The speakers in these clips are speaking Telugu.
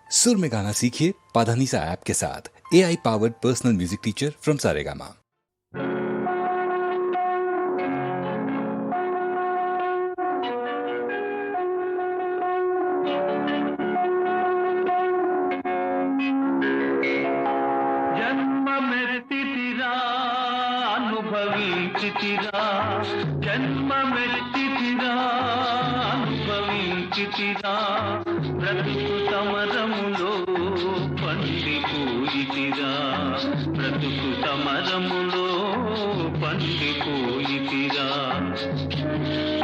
सुर में गाना सीखिए पाधानीसा ऐप के साथ। AI powered personal music teacher from Saregama. జన్మ మెట్టితిరా అనుభవించితిరా బ్రతుకు సమరములో పండిపోయితిరా బ్రతుకు సమరములో పండిపోయితిరా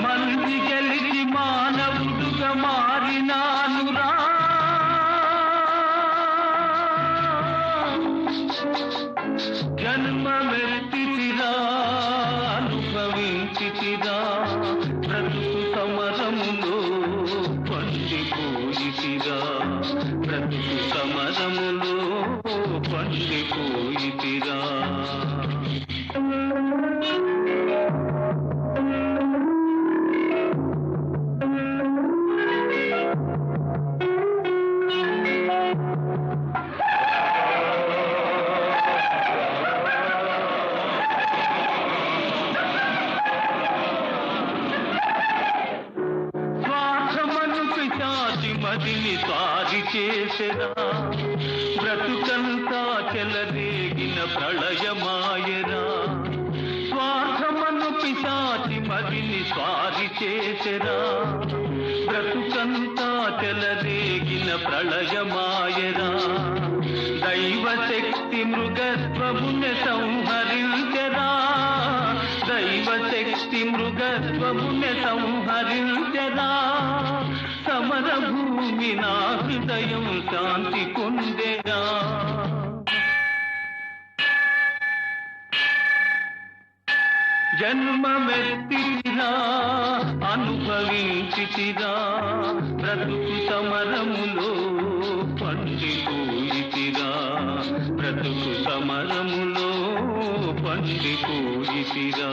మనిషి గెలిచి మానవుడుగా మారినానురా జన్మ మెట్టితిరా అనుభవించితిరా బ్రతుకు సమరములో పండిపోయితిరా బ్రతుకు సమరములో పండిపోయితిరా మదిని సారి చేసెరా బ్రతుకంతా చెలరేగిన ప్రళయమాయరా స్వార్థమను పిశాచి మదిని స్వారి చేసెరా బ్రతుకంతా చెలరేగిన ప్రళయమాయరా దైవ శక్తి మృగత్వముని సంహరించెరా దైవ శక్తి మృగత్వముని సంహరించెరా సమర భూమి నా హృదయం శాంతి పొందెరా జన్మమెత్తితిరా అనుభవించితిరా బ్రతుకు సమరములో పండిపోయితిరా బ్రతుకు సమరములో పండిపోయితిరా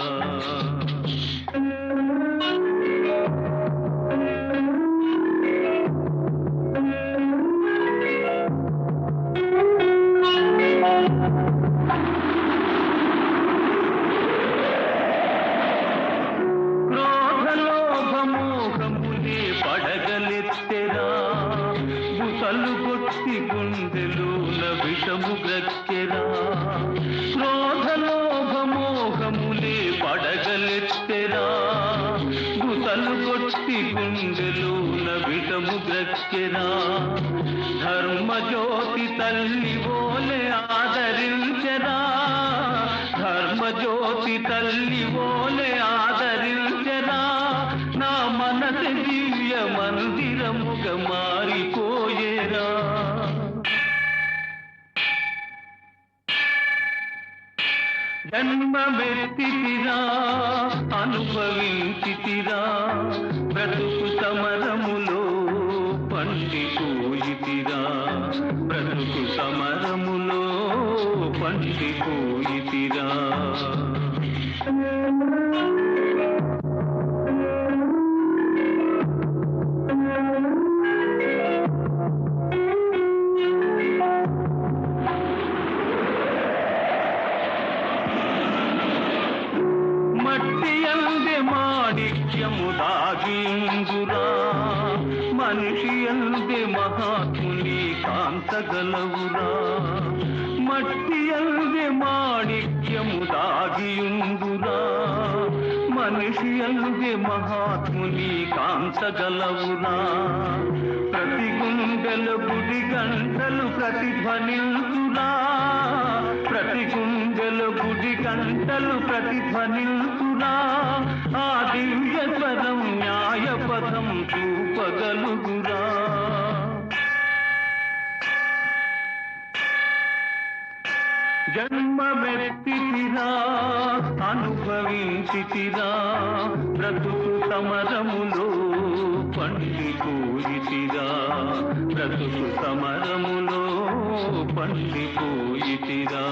బుసలుగొట్టి గుండెలోన విషము గ్రక్కెరా క్రోధలోభమోహములే పడగలెత్తెరా బుసలుగొట్టి గుండెలోన విషము గ్రక్కెరా ధర్మజ్యోతి తల్లి ఓలే ఆదరించెరా ధర్మజ్యోతి తల్లి ఓలే ఆదరించెరా నా మనసు దివ్య మందిరముగా మారిపోయేరా జన్మమెత్తితిరా అనుభవించితిరా బ్రతుకు సమరములో పండిపోయితిరా బ్రతుకు సమరములో పండిపోయితిరా మట్టియందే మాణిక్యము దాగిందురా మనిషి అందే మహాత్ముని కాంతగలవురా మట్టియందే మాణిక్యము దాగియుందురా మనిషి అందే మహాత్ముని కాంతగలవురా ప్రతి గుండెల గుడి గంటలు ప్రతిధ్వనిల్తురా ప్రతి గుండెల గుడి గంటలు ప్రతిధ్వనిల్తురా ఆ దివ్య స్వరం న్యాయ పదం చూపగలుగురా జన్మమెత్తితిరా అనుభవించితిరా బ్రతుకు సమరములో పండిపోయితిరా బ్రతుకు సమరములో పండిపోయితిరా